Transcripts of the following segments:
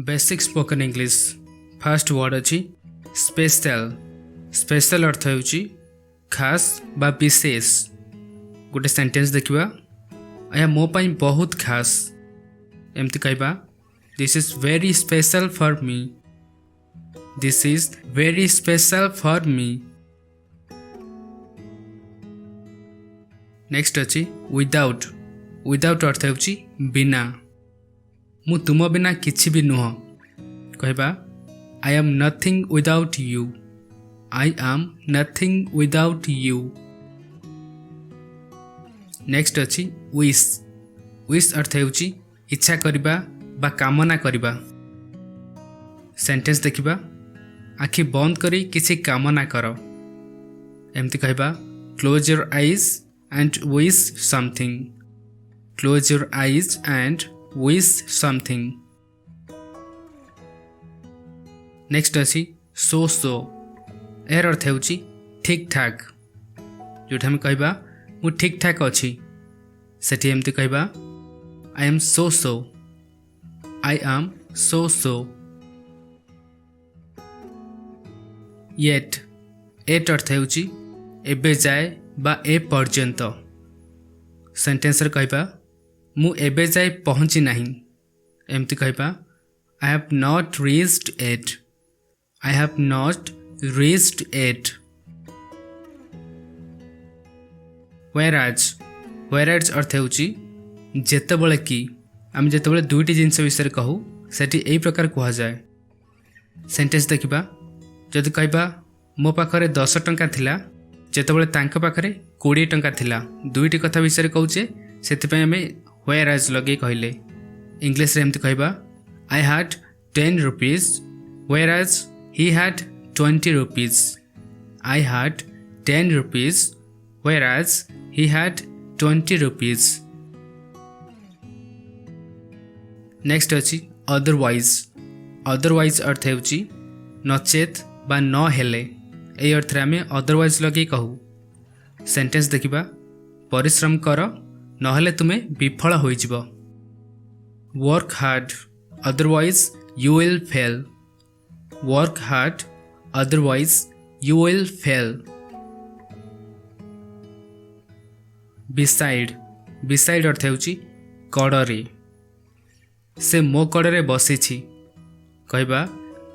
Basic spoken English first word अच्छी special. Special अर्थ होची खास बा विशेष। गोटे सेंटेंस देखिबा आया मो पाई बहुत खास एमती कहबा this is very special for me. This is very special for me. Next अच्छी विदाउट। विदाउट अर्थ होची बिना। मु तुम बिना किछि भी नुह कहबा I am nothing without you. I am nothing without you. Next अच्छी विश। विश अर्थ होची इच्छा करिबा बा कामना करिबा। सेंटेंस देखिबा आखि बंद करी किछि कामना कर एमती कहबा close your eyes and wish something. Close your eyes and wish something. Next अच्छी सो सो। यार अर्थ होची ठीक ठाक। जोटा हम कहबा मु ठीक ठाक अच्छी सेठी एमती कहबा I am so so. I am so so. Yet. Yet अर्थ होची एबे जाए बा ए पर्यंत। सेंटेंस रे कहबा मु एबे जाए पहुँची नहीं एमती कहबा I have not reached it. I have not reached it. Whereas. Whereas अर्थ होची जेतेबेले कि आम जेतेबेले दुईटी जिनस विषय कहू सेठी एई प्रकार कहा जाए। सेंटेंस देखिबा जदि कहबा मो पाखरे 10 टंका थिला जेतेबेले तांका पाखरे 20 टंका थिला। दुईटी कथा विषय कहूचे सेथिपय आमे व्हेयरएज लगे कहले। इंग्लिश रे एमती कहबा I had 10 rupees whereas he had 20 rupees. I had 10 rupees whereas he had 20 rupees. Next अच्छी अदरवाइज। अदरवाइज अर्थ होची नचेत बा न हेले। ए अर्थ रे आमे अदरवाइज लगे कहू। सेंटेंस देखिबा परिश्रम कर नहले तुमे विफल होई जिवो। Work hard otherwise you will fail. Work hard otherwise you will fail. Beside. Beside अर्थ होची कड़रे। से मो कड़रे बसिछि कहबा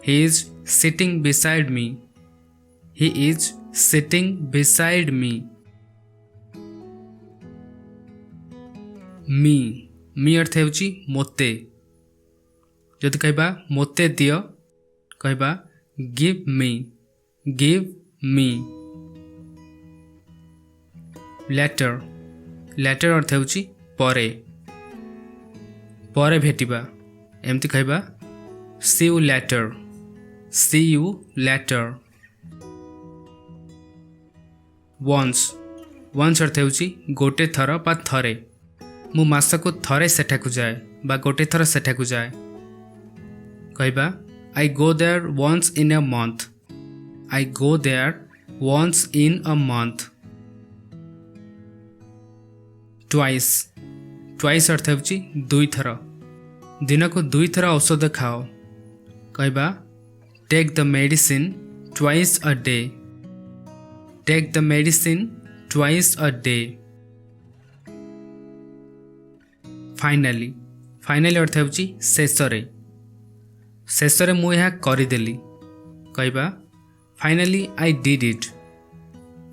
he is sitting beside me. He is sitting beside me. Me. Me अर्थ होची मोते। जदि कहबा मोते दियो कहबा give me. Give me. Later. Later अर्थ होची परे। परे भेटिबा एमती कहबा see you later. See you later. Once. Once अर्थ होची गोटे थर बा थरे। मु मासको थरे सेठाकु जाए बा गोटे थर सेठाकु जाए कहबा I go there once in a month. I go there once in a month. Twice. Twice अर्थ होची दुई थर। दिन को दुई थर औषध खाओ कहबा take the medicine twice a day. Take the medicine twice a day. Finally. Finally अर्थ होची शेषरे। शेषरे मु यह करिदेली कहबा finally I did it.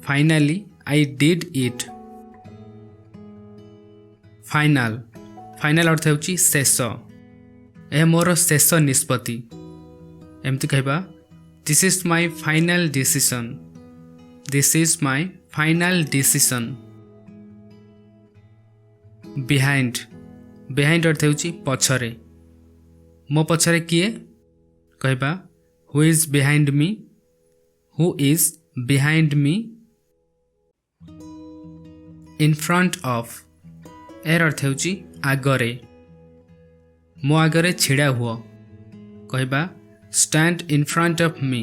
Finally I did it. Final. Final अर्थ होची शेष। यह मोर शेष निष्पत्ति एमती कहबा this is my final decision. This is my final decision. Behind. Behind अर्थ होची पछरे। मो पछरे किए कहबा who is behind me. Who is behind me. In front of. एर अर्थ होची आगरे। मो आगरे छिड़ा हुआ कहबा stand in front of me.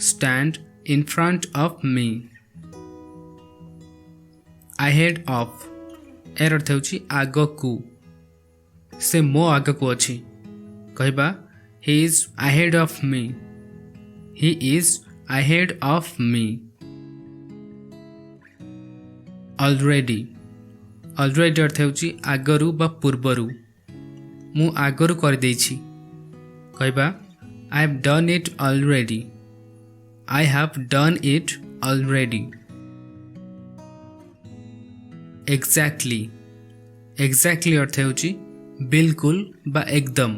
Stand in front of me. Ahead of. एर अर्थ होची आगकू। से मो आगकू अछि कहबा he is ahead of me. He is ahead of me. Already. Already अर्थ ହେଉଛି आगरू बा पूर्वरू मु आगरू कर देछि कहबा I have done it already. I have done it already. Exactly. Exactly अर्थ ହେଉଛି बिल्कुल बा एकदम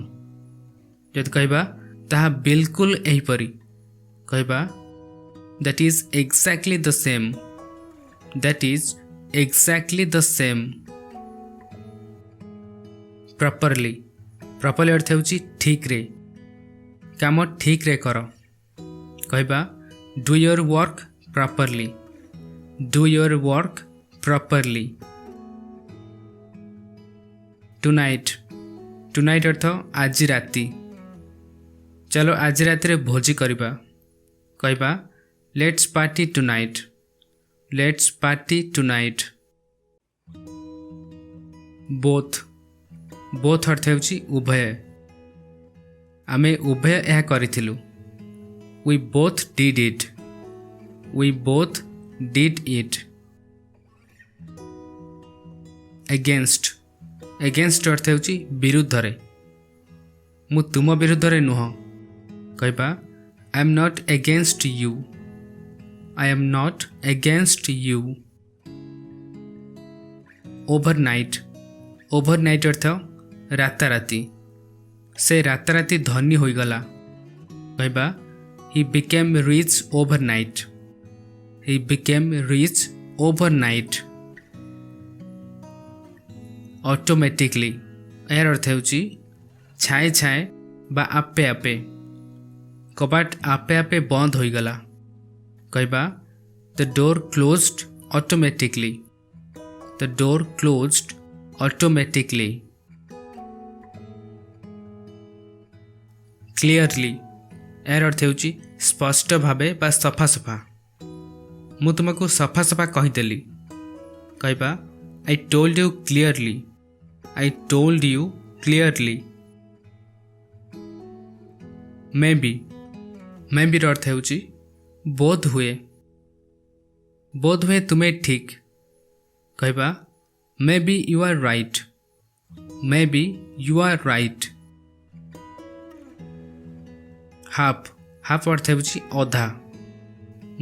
जद कहबा ताहा बिल्कुल एहीपरी कहबा that is exactly the same. That is exactly the same. Properly. Properly अर्थ ହେଉଛି ठीक रे काम ठीक रे कर कहबा do your work properly. Do your work properly. Tonight. Tonight अर्थ आज राति चलो आज राति रे भोजी करिबा कहबा let's party tonight. Let's party tonight. Both. Both अर्थ ହେଉଛି उभय आमे उभय यह करिथिलु We both did it. We both did it. Against. Against अर्थ ହେଉଛି विरुद्धरे मु तुम विरुद्धरे नुह कहबा I am not against you. I am not against you. Overnight. Overnight अर्थ राताराति से राताराति धनी होइगला कहबा He became rich overnight. He became rich overnight. Automatically. यार अर्थ ହେଉଛି छाए छाए बा आपे आपे कबाट आपे आपे बंद होइगला कहबा The door closed automatically. The door closed automatically. Clearly. यार अर्थ ହେଉଛି स्पष्ट भावे बा सफा सफा मु तुमको सफा सफा कहिदेली कहबा I told you clearly. I told you clearly. Maybe. Maybe ର अर्थ ହେଉଛି बोध हुए तुम्हें ठीक कहबा Maybe you are right. Maybe you are right. Half. Half अर्थ ହେଉଛି ଅଧା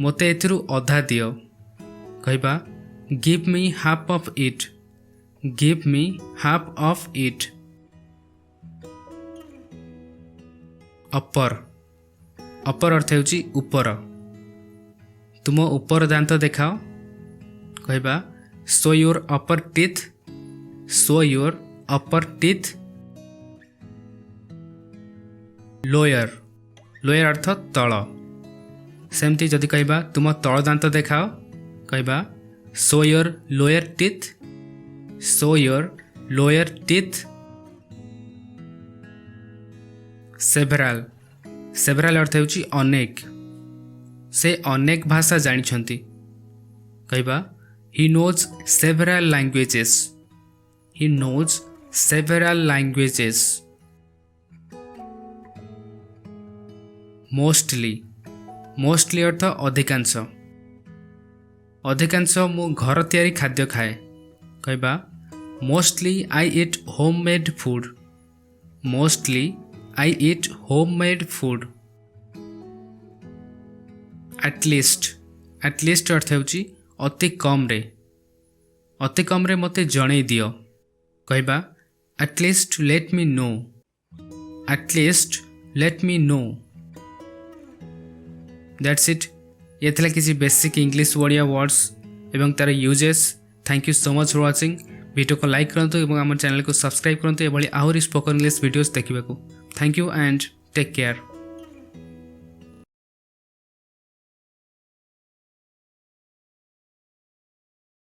ମୋତେ ଏଥିରୁ ଅଧା ଦିଅ କହିବା Give me half of it. Give me half of it. Upper. Upper अर्थ ହେଉଛି ଉପର ତୁମ ଉପର ଦାନ୍ତ ଦେଖାଅ କହିବା Show your upper teeth. Show your upper teeth. Lower. Lower अर्थ तଳ सेमती जदि कहबा तुम तଳ दांत देखाओ कहबा Show your lower teeth. Show your lower teeth. Several. Several अर्थ ହେଉଛି अनेक से अनेक भाषा जानिछंती कहबा He knows several languages. He knows several languages. Mostly. Mostly अर्थ अधिकांश अधिकांश मु घर तैयारी खाद्य खाए कहबा Mostly I eat homemade food. Mostly I eat homemade food. At least. At least अर्थ ହେଉଛି अति कम रे मते जणे दियो कहबा At least let me know. At least let me know. That's it. ये थला किसी बेसिक इंग्लिश ओडिया वर्ड्स एवं तार usages. Thank you so much for watching. Video को लाइक करंतु एवं आम चैनल को सब्सक्राइब करंतु एभली आहुरी स्पोकन इंग्लिश वीडियोस देखिबाकू. Thank you and take care.